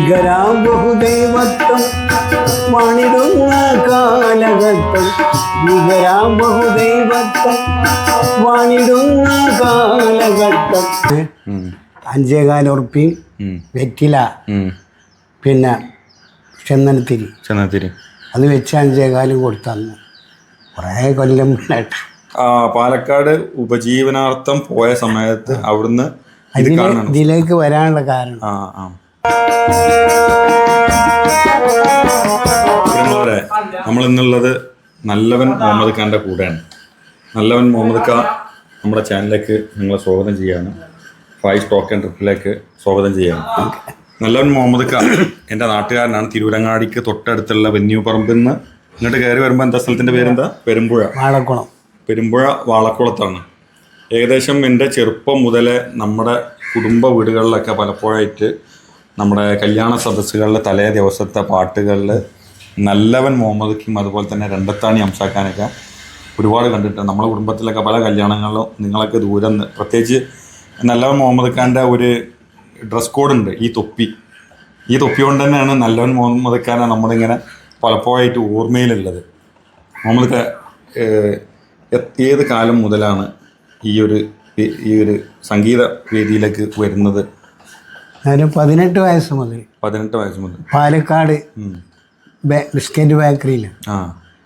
ഭീകരാം ബഹുദൈവത്വം വാണിടുന്ന കാലഘട്ടം. ഭീകരാം ബഹുദൈവത്വം വാണിടുന്ന കാലഘട്ടം. 5.25 ഉറുപ്പിയും വെറ്റില, പിന്നെ ചന്ദനത്തിരി അത് വെച്ച് 5.25 കൊടുത്തന്ന് കുറേ കൊല്ലം മുന്നായിട്ട്. പാലക്കാട് ഉപജീവനാർത്ഥം പോയ സമയത്ത് അവിടുന്ന് ഇതിലേക്ക് വരാനുള്ള കാരണം നമ്മൾ ഇന്നുള്ളത് നല്ലവൻ മുഹമ്മദ് ഖാന്റെ കൂടെയാണ്. നല്ലവൻ മുഹമ്മദ് ഖാൻ നമ്മുടെ ചാനലിലേക്ക് നിങ്ങളെ സ്വാഗതം ചെയ്യാണ്. 5 സ്റ്റോക്ക് ആൻഡ് ട്രിപ്പിലേക്ക് സ്വാഗതം ചെയ്യാണ്. നല്ലവൻ മുഹമ്മദ് ഖാൻ എൻ്റെ നാട്ടുകാരനാണ്. തിരൂരങ്ങാടിക്ക് തൊട്ടടുത്തുള്ള വെന്യൂപ്പറമ്പിൽ നിന്ന് ഇങ്ങോട്ട് കയറി വരുമ്പോൾ എന്താ സ്ഥലത്തിൻ്റെ പേരെന്താ? പെരുമ്പുഴ വാളക്കുളത്താണ്. ഏകദേശം എൻ്റെ ചെറുപ്പം മുതലേ നമ്മുടെ കുടുംബ വീടുകളിലൊക്കെ പലപ്പോഴായിട്ട് നമ്മുടെ കല്യാണ സദസ്സുകളിൽ തലേ ദിവസത്തെ പാട്ടുകളിൽ നല്ലവൻ മുഹമ്മദ് ഖാൻ അതുപോലെ തന്നെ രണ്ടത്താണി അംസാക്കാനൊക്കെ ഒരുപാട് കണ്ടിട്ടുണ്ട്. നമ്മുടെ കുടുംബത്തിലൊക്കെ പല കല്യാണങ്ങളിലും നിങ്ങളൊക്കെ ദൂരം പ്രത്യേകിച്ച് നല്ലവൻ മുഹമ്മദ് ഖാൻ്റെ ഒരു ഡ്രസ് കോഡുണ്ട്, ഈ തൊപ്പി കൊണ്ട് തന്നെയാണ് നല്ലവൻ മുഹമ്മദ് ഖാനെ നമ്മളിങ്ങനെ പലപ്പോഴായിട്ട് ഓർമ്മയിലുള്ളത്. മുഹമ്മദ് ഖാൻ ഏത് കാലം മുതലാണ് ഈ ഒരു സംഗീത വേദിയിലേക്ക് വരുന്നത്? 18 വയസ്സ് മുതൽ. പാലക്കാട് ബിസ്ക്കറ്റ് ബേക്കറിയിൽ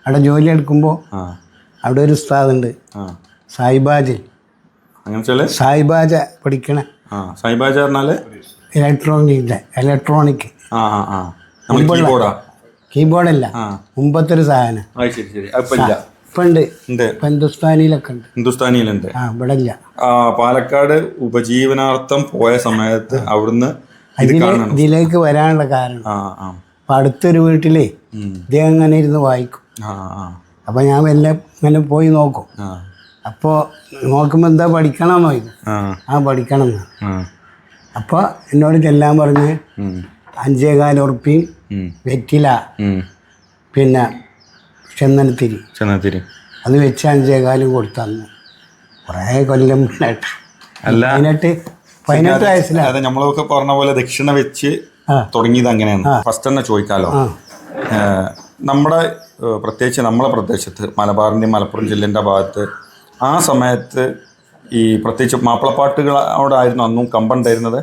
അവിടെ ജോലി എടുക്കുമ്പോൾ അവിടെ ഒരു ഉസ്താദുണ്ട്, സായിബാജ്. സായിബാജ പഠിക്കണ സായിബാജ പറഞ്ഞാല് ഇലക്ട്രോണിക് കീബോർഡല്ല, മുമ്പത്തെ ഒരു സാധനം. ഹിന്ദുസ്ഥാനിയിലുണ്ട്. പാലക്കാട് ഉപജീവനാർത്ഥം പോയ സമയത്ത് അവിടുന്ന് ഇതിലേക്ക് വരാനുള്ള കാരണം അപ്പൊ അടുത്തൊരു വീട്ടിലേ ഇദ്ദേഹം അങ്ങനെ ഇരുന്ന് വായിക്കും. അപ്പൊ ഞാൻ എല്ലാം ഇങ്ങനെ പോയി നോക്കും. അപ്പോ നോക്കുമ്പോ എന്താ പഠിക്കണമെന്നോ ഇത് പഠിക്കണം എന്ന്. അപ്പൊ എന്നോട് ചെല്ലാൻ പറഞ്ഞ് 5.25 ഉറുപ്പിയും വെറ്റില, പിന്നെ ചന്ദനത്തിരി അത് വെച്ച് 5.25 കൊടുത്തന്ന് കുറേ കൊല്ലം മുന്നായിട്ട്. 18 വയസ്സിലാണ് നമ്മളൊക്കെ പറഞ്ഞ പോലെ ദക്ഷിണ വെച്ച് തുടങ്ങിയത്. അങ്ങനെയാണ്. ഫസ്റ്റ് തന്നെ ചോദിക്കാലോ, നമ്മുടെ പ്രത്യേകിച്ച് നമ്മളെ പ്രദേശത്ത് മലബാറിൻ്റെയും മലപ്പുറം ജില്ലേൻ്റെ ഭാഗത്ത് ആ സമയത്ത് ഈ പ്രത്യേകിച്ച് മാപ്പിളപ്പാട്ടുകളോടായിരുന്നു അന്നും കമ്പുണ്ടായിരുന്നത്.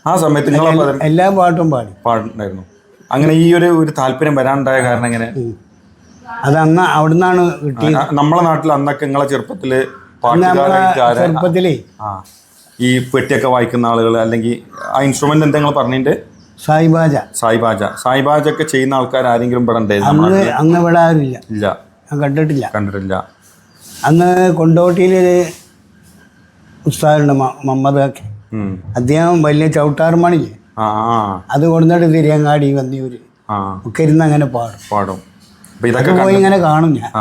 ആ സമയത്ത് നിങ്ങൾ എല്ലാ പാട്ടും പാടുണ്ടായിരുന്നു. അങ്ങനെ ഈ ഒരു താല്പര്യം വരാനുണ്ടായ കാരണം എങ്ങനെ? അത് അന്ന് അവിടുന്നാണ് കിട്ടിയത്. നമ്മളെ നാട്ടിൽ അന്നൊക്കെ നിങ്ങളെ ചെറുപ്പത്തില് ചെറുപ്പത്തിലേ ഈ പെട്ടിയൊക്കെ വായിക്കുന്ന ആളുകൾ അല്ലെങ്കിൽ ആ ഇൻസ്ട്രുമെന്റ് എന്താ നിങ്ങൾ പറഞ്ഞിട്ട്? സായിബാജ ഒക്കെ ചെയ്യുന്ന ആൾക്കാർ ആരെങ്കിലും ഇവിടെ ഉണ്ടായിരുന്നു? അന്ന് ഇവിടെ ആരുമില്ല. ഇല്ല, കണ്ടിട്ടില്ല. അന്ന് കൊണ്ടോട്ടിയിലൊരു ഉസ്താദുണ്ട്, മുഹമ്മദ് ഖാൻ. അദ്ദേഹം വലിയ ചവിട്ടാർമണില്ലേ, അത് കൊടുത്തിട്ട് തിരിയങ്ങാടി വന്നിയൂര് ഒക്കെ ഇരുന്ന് അങ്ങനെ പാടും. ഇതൊക്കെ പോയി ഇങ്ങനെ കാണും ഞാൻ.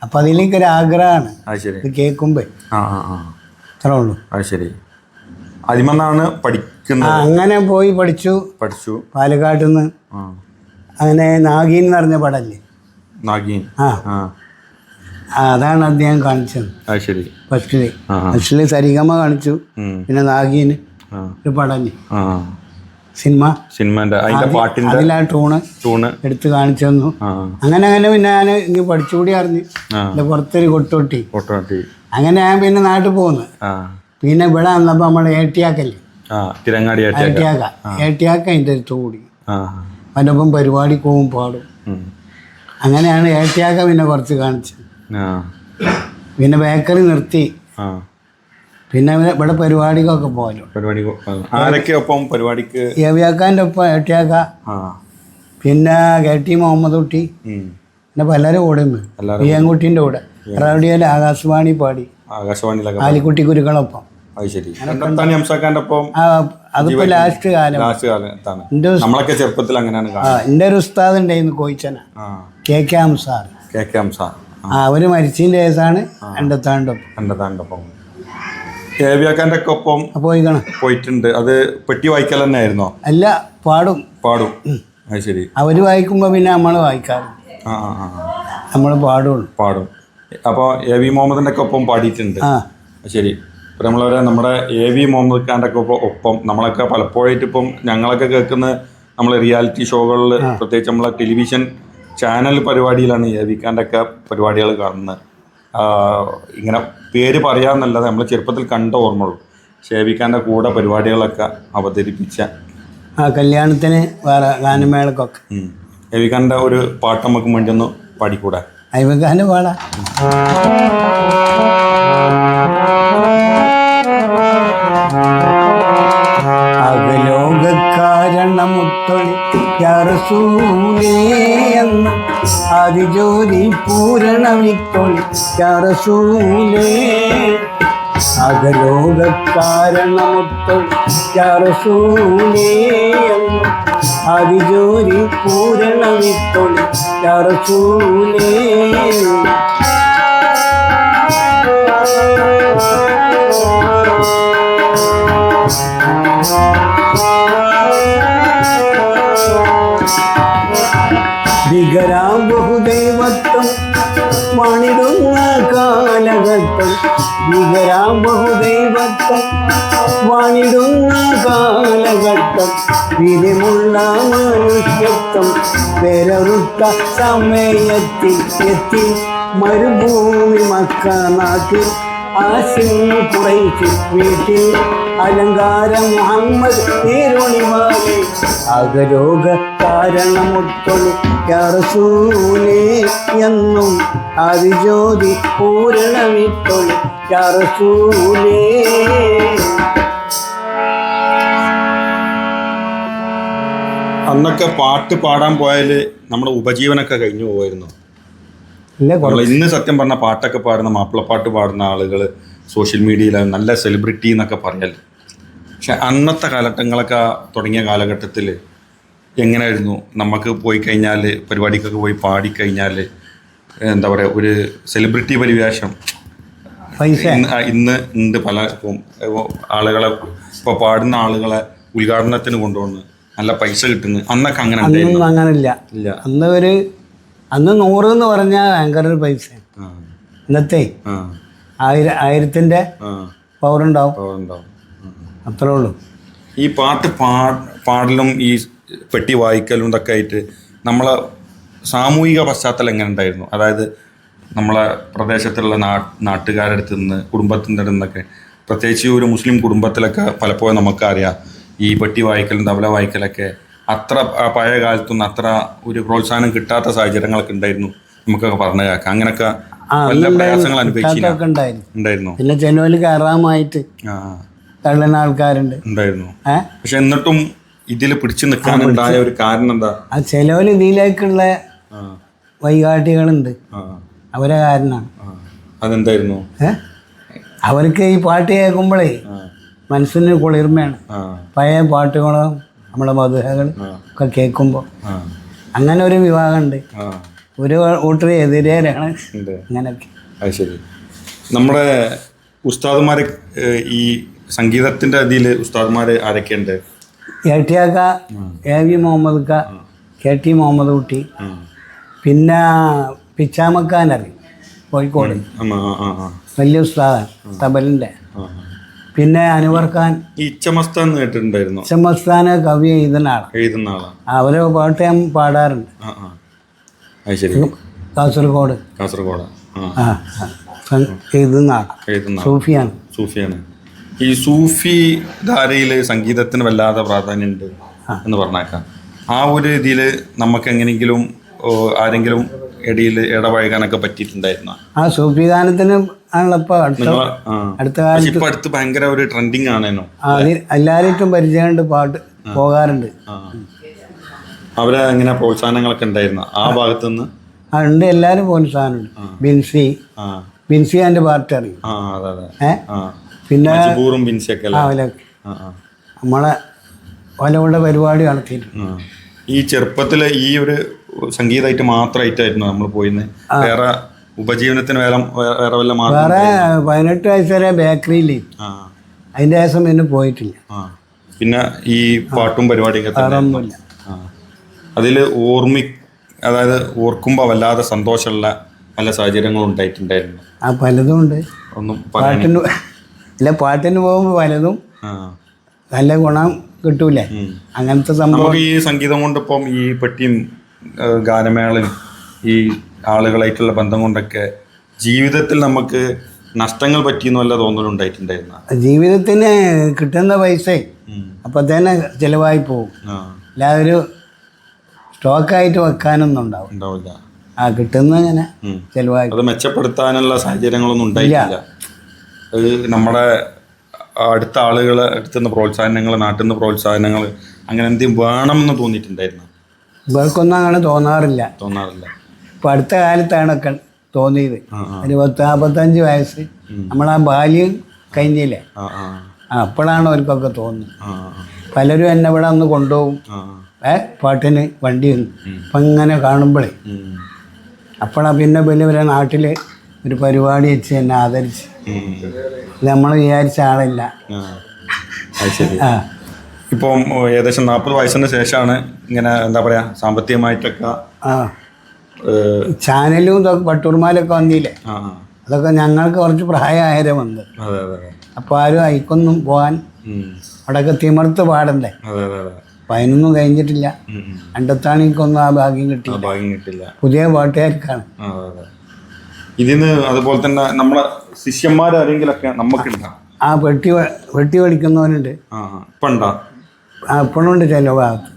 അപ്പൊ അതിലേക്ക് ഒരു ആഗ്രഹമാണ് ഇത് കേൾക്കുമ്പോ. അത്രേ ഉള്ളൂ. അങ്ങനെ പോയി പഠിച്ചു. പാലക്കാട്ടിൽ നിന്ന് അങ്ങനെ നാഗീൻ എന്ന് പറഞ്ഞ പടല്ലേ, അതാണ് അദ്ദേഹം കാണിച്ചത്. ഫസ്റ്റില് സരിഗമ കാണിച്ചു, പിന്നെ നാഗീന് ഒരു പടല്ലേ സിനിമ അതിലാ ടൂണ് എടുത്ത് കാണിച്ചു തന്നു. അങ്ങനെ പിന്നെ ഞാൻ ഇനി പഠിച്ചുകൂടി അറിഞ്ഞു. പുറത്തൊരു കൊട്ടോട്ടി അങ്ങനെ ഞാൻ പിന്നെ നാട്ടിൽ പോന്നു. പിന്നെ ഇവിടെ വന്നപ്പോ നമ്മള് ഏട്ടിയാക്കല്ലേ, ഏട്ടിയാക്ക അതിൻ്റെ അടുത്ത് കൂടി അവൻ്റെ ഒപ്പം പരിപാടി പോവും പാടും. അങ്ങനെയാണ് ഏട്ടിയാക്ക പിന്നെ കുറച്ച് കാണിച്ചത്. പിന്നെ ബേക്കറി നിർത്തി. പിന്നെ ഇവിടെ പരിപാടിക്കൊക്കെ പോകലോ. ഏവിയാക്കാൻ്റെ ഒപ്പം ഏട്ടിയാക്ക, പിന്നെ KT മുഹമ്മദ് കുട്ടി, പിന്നെ പലരും കൂടെ പിയൻകുട്ടീൻ്റെ കൂടെ റേഡിയോയിലെ ആകാശവാണി പാടി, ആലിക്കുട്ടി കുരുക്കളൊപ്പം. അതിപ്പോ ലാസ്റ്റ് കാലം. എൻ്റെ ഒരു ഉസ്താദ് ഉണ്ടായിരുന്നു കോയിച്ചന, KK അംസാർ. അവര് മരിച്ചതിൻ്റെ കേസാണ് രണ്ടത്താണ്ടൊപ്പം. പോയിട്ടുണ്ട്. അത് പെട്ടി വായിക്കൽ തന്നെ ആയിരുന്നോ? അല്ല, പാടും. ശരി. അവര് വായിക്കുമ്പോ പിന്നെ നമ്മള് വായിക്കാറ്, നമ്മള് പാടും. അപ്പോൾ AV മുഹമ്മദിന്റെ ഒക്കെ ഒപ്പം പാടിയിട്ടുണ്ട്. ശരി. ഇപ്പം നമ്മളവരെ നമ്മുടെ AV മുഹമ്മദ് ഖാൻ്റെ ഒക്കെ ഒപ്പം നമ്മളൊക്കെ പലപ്പോഴായിട്ട് ഇപ്പം ഞങ്ങളൊക്കെ കേൾക്കുന്ന നമ്മളെ റിയാലിറ്റി ഷോകളിൽ പ്രത്യേകിച്ച് നമ്മളെ ടെലിവിഷൻ ചാനൽ പരിപാടിയിലാണ് AV ഖാൻ്റെ ഒക്കെ പരിപാടികൾ കാണുന്നത്. ഇങ്ങനെ പേര് പറയാമെന്നല്ലാതെ നമ്മൾ ചെറുപ്പത്തിൽ കണ്ട ഓർമ്മയുള്ളൂ. പക്ഷേ AV ഖാൻ്റെ കൂടെ പരിപാടികളൊക്കെ അവതരിപ്പിച്ച കല്യാണത്തിന് വേറെ ഗാനമേളക്കൊക്കെ AV ഖാൻ്റെ ഒരു പാട്ട് നമുക്ക് വേണ്ടി ഒന്ന് പാടിക്കൂടാ? അയ്യക്കാൻ്റെ പാടാ. അകലോകക്കാരണമുത്തൊളി യാറസൂലേയെന്ന് ആദിജ്യോതി പൂരണമിത്തൊളി യാറസൂലേ. അകലോകക്കാരണമുത്തൊളി യാറസൂലേയെന്ന് ആദിജ്യോതി പൂരണമിത്തൊളി യാറസൂലേ. ഭീകരാം ബഹുദൈവത്വം വാണിടുന്ന കാലഘട്ടം. ഭീകരാം ബഹുദൈവത്വം വാണിടുന്ന കാലഘട്ടം. വീര്യമുള്ള മനുഷ്യത്വം വേരറുത്ത സമയത്തിൽ എത്തി മരുഭൂമി മക്ക നാട്ടിൽ ആശിം കുറൈശി വീട്ടിൽ അലങ്കാര മുഹമ്മദ് നീരൊളിവാലി. അകരോഗ കാരണമൊത്തൊളി യാറസൂലേ എന്നും ആദിജ്യോതി പൂരണമിത്തൊളി യാറസൂലേ. അന്നൊക്കെ പാട്ട് പാടാൻ പോയാൽ നമ്മുടെ ഉപജീവനമൊക്കെ കഴിഞ്ഞു പോകുമായിരുന്നു. ഇന്ന് സത്യം പറഞ്ഞ പാട്ടൊക്കെ പാടുന്ന മാപ്പിളപ്പാട്ട് പാടുന്ന ആളുകൾ സോഷ്യൽ മീഡിയയിൽ നല്ല സെലിബ്രിറ്റി എന്നൊക്കെ പറയാല്. പക്ഷെ അന്നത്തെ കാലഘട്ടങ്ങളൊക്കെ തുടങ്ങിയ കാലഘട്ടത്തിൽ എങ്ങനെയായിരുന്നു? നമുക്ക് പോയി കഴിഞ്ഞാൽ പരിപാടിക്കൊക്കെ പോയി പാടിക്കഴിഞ്ഞാൽ എന്താ പറയുക, ഒരു സെലിബ്രിറ്റി പരിവേഷം ഇന്ന് ഉണ്ട്. പല ആളുകളെ ഇപ്പോൾ പാടുന്ന ആളുകളെ ഉദ്ഘാടനത്തിന് കൊണ്ടുവന്ന് നല്ല പൈസ കിട്ടുന്നു. അന്നൊക്കെ അങ്ങനെ അങ്ങനല്ല. അന്ന് 100 എന്ന് പറഞ്ഞാൽ ഭയങ്കര ഒരു പൈസ. ഇന്നത്തെ 1000-ന്റെ പവറുണ്ടാവും, അത്രേ ഉള്ളൂ. ഈ പാട്ട് പാടലും ഈ പെട്ടി വായിക്കലും ഇതൊക്കെ ആയിട്ട് നമ്മളെ സാമൂഹിക പശ്ചാത്തലം എങ്ങനെ ഉണ്ടായിരുന്നു? അതായത് നമ്മളെ പ്രദേശത്തുള്ള നാട്ടുകാരുടെ അടുത്ത് നിന്ന്, കുടുംബത്തിൻ്റെ അടുത്ത് നിന്നൊക്കെ, പ്രത്യേകിച്ച് ഒരു മുസ്ലിം കുടുംബത്തിലൊക്കെ പലപ്പോഴും നമുക്കറിയാം ഈ പെട്ടി വായിക്കലും തബല വായിക്കലൊക്കെ അത്ര പഴയ കാലത്തൊന്നും അത്ര ഒരു പ്രോത്സാഹനം കിട്ടാത്ത സാഹചര്യങ്ങളൊക്കെ ഉണ്ടായിരുന്നു. നമുക്കൊക്കെ പറഞ്ഞു കേൾക്കാം. അങ്ങനെയൊക്കെ നല്ല പ്രയാസങ്ങൾ അനുഭവിച്ചിട്ടുണ്ടായിരുന്നു. പിന്നെ ചെലവിൽ കയറാമായിട്ട് തള്ളുന്ന ആൾക്കാരുണ്ട് ഉണ്ടായിരുന്നു. പക്ഷെ എന്നിട്ടും ഇതിൽ പിടിച്ചു നിൽക്കാനുണ്ടായ ഒരു കാരണം എന്താ? ആ ചെലവിൽ ഇതിലേക്കുള്ള വൈകാട്ടികളുണ്ട്, അവരെ കാരണമാണ്. അതെന്തായിരുന്നു? അവർക്ക് ഈ പാട്ട് കേൾക്കുമ്പോഴേ മനസ്സിന് കുളിർമയാണ്. പഴയ പാട്ടുകളും നമ്മളെ മധുരകൾ ഒക്കെ കേൾക്കുമ്പോൾ അങ്ങനെ ഒരു വിഭാഗമുണ്ട്. ഒരു കൂട്ടർ എതിരേരാണ് അങ്ങനെയൊക്കെ. അത് ശരി. നമ്മുടെ ഉസ്താദുമാർ, ഈ സംഗീതത്തിൻ്റെ ഇതിൽ ഉസ്താദുമാർ ആരൊക്കെയുണ്ട്? ഏട്ടിയാക്ക, AV മുഹമ്മദ് ക, KT മുഹമ്മദ് കുട്ടി, പിന്നെ പിച്ചാമക്കാനറിയും, കോഴിക്കോട് വലിയ ഉസ്താദാണ് തബലിൻ്റെ. പിന്നെ അൻവർ ഖാൻ. ഇച്ചമസ്താൻ കേട്ടിട്ടുണ്ടായിരുന്നു? ഇച്ചമസ്താന് കവി എഴുതുന്ന ആളാണ്. അവരെ പാട്ട് ഞാൻ പാടാറുണ്ട്. കാസർഗോഡ് എഴുതുന്ന ആളാണ്. സൂഫിയാണ്. ഈ സൂഫി ധാരയിൽ സംഗീതത്തിന് വല്ലാതെ പ്രാധാന്യമുണ്ട് എന്ന് പറഞ്ഞേക്കാം. ആ ഒരു ഇതിൽ നമുക്ക് എങ്ങനെയെങ്കിലും ആരെങ്കിലും ഇടയിൽ ഇടപഴകാനൊക്കെ പറ്റിയിട്ടുണ്ടായിരുന്നു? ആ സൂഫി ഗാനത്തിന് ആണല്ലോ ഇപ്പൊ അടുത്ത കാലത്ത് അടുത്ത് ഭയങ്കര ഒരു ട്രെൻഡിങ് ആണേനോ. എല്ലാവരും പരിചയമുണ്ട്, പാട്ട് പോകാറുണ്ട്. അവരെ എങ്ങനെ പ്രോത്സാഹനങ്ങളൊക്കെ ഉണ്ടായിരുന്നു ആ ഭാഗത്തുനിന്ന്? ഉണ്ട്, എല്ലാവരും പ്രോത്സാഹനമുണ്ട്. ബിൻസി എൻ്റെ പാർട്ടി അറിയും. പിന്നെ നമ്മളെ പലവിടെ പരിപാടി നടത്തിയിട്ടുണ്ട്. ഈ ചെറുപ്പത്തിൽ ഈ ഒരു സംഗീതമായിട്ട് മാത്രമായിട്ടായിരുന്നു നമ്മൾ പോയിരുന്നത്? വേറെ ഉപജീവനത്തിന് വേറെ വല്ല വേറെ 18 വയസ്സ് വരെ ബേക്കറിയിൽ, അതിൻ്റെ ശേഷം പിന്നെ പോയിട്ടില്ല. പിന്നെ ഈ പാട്ടും പരിപാടിയൊക്കെ അതിൽ അതായത് ഓർക്കുമ്പോൾ വല്ലാതെ സന്തോഷമുള്ള പല സാഹചര്യങ്ങളും ഉണ്ടായിട്ടുണ്ടായിരുന്നു. പലതും ഉണ്ട്. ഒന്നും അല്ല പാട്ടിന് പോകുമ്പോൾ പലതും ആ. നല്ല ഗുണം കിട്ടൂലേ, അങ്ങനത്തെ സംഭവം. നമുക്ക് ഈ സംഗീതം കൊണ്ട് ഇപ്പം ഈ പെട്ടിയും ഗാനമേളയും ഈ ആളുകളായിട്ടുള്ള ബന്ധം കൊണ്ടൊക്കെ ജീവിതത്തിൽ നമുക്ക് നഷ്ടങ്ങൾ പറ്റിയെന്ന് വല്ല തോന്നലുണ്ടായിട്ടുണ്ടായിരുന്ന? ജീവിതത്തിന് കിട്ടുന്ന പൈസ അപ്പം തന്നെ ചിലവായി പോകും, അല്ലാതെ ഒരു സ്റ്റോക്കായിട്ട് വെക്കാനൊന്നും ഉണ്ടാവില്ല. കിട്ടുന്ന അങ്ങനെ ചിലവായി. അത് മെച്ചപ്പെടുത്താനുള്ള സാഹചര്യങ്ങളൊന്നും ഉണ്ടായിട്ടില്ല. അത് നമ്മുടെ അടുത്ത ആളുകൾ അടുത്തുനിന്ന് പ്രോത്സാഹനങ്ങൾ, നാട്ടിൽ നിന്ന് പ്രോത്സാഹനങ്ങൾ അങ്ങനെ എന്തെങ്കിലും വേണമെന്ന് തോന്നിയിട്ടുണ്ടായിരുന്നു? ഇവർക്കൊന്നും അങ്ങനെ തോന്നാറില്ല. ഇപ്പം അടുത്ത കാലത്താണ് ഒക്കെ തോന്നിയത്. ഒരു 40-45 വയസ്സ് നമ്മളാ ബാല്യം കഴിഞ്ഞില്ലേ, അപ്പോഴാണ് അവർക്കൊക്കെ തോന്നുന്നത്. പലരും എന്നെ ഇവിടെ ഒന്ന് കൊണ്ടുപോകും പാട്ടിന് വണ്ടി അപ്പം ഇങ്ങനെ കാണുമ്പോഴേ, അപ്പോഴാണ് പിന്നെ വലിയ നാട്ടിൽ ഒരു പരിപാടി വെച്ച് എന്നെ ആദരിച്ച്. ഇത് നമ്മൾ വിചാരിച്ച ആളില്ല. ഇപ്പം ഏകദേശം 40 വയസ്സിന് ശേഷമാണ് ഇങ്ങനെ എന്താ പറയാ സാമ്പത്തികമായിട്ടൊക്കെ ചാനലും ഇതൊക്കെ പട്ടൂർമാലൊക്കെ വന്നില്ലേ, അതൊക്കെ ഞങ്ങൾക്ക് കുറച്ച് പ്രായമായവരെ വന്നത്. അപ്പോൾ ആരും അയക്കൊന്നും പോകാൻ അവിടെയൊക്കെ തിമർത്ത് പാടണ്ടേ, അപ്പം അതിനൊന്നും കഴിഞ്ഞിട്ടില്ല. രണ്ടത്താണിക്കൊന്നും ആ ഭാഗ്യം കിട്ടില്ല. പുതിയ പാട്ടുകാർക്കാണ്. ഇതിന്ന് അതുപോലെ തന്നെ നമ്മളെ ശിഷ്യന്മാരാരെങ്കിലൊക്കെ നമുക്കുണ്ടാ? വെട്ടി പഠിക്കുന്നവനുണ്ട്. ഇപ്പം ഉണ്ടോ? ഇപ്പോഴുണ്ട് ചില ഭാഗത്ത്.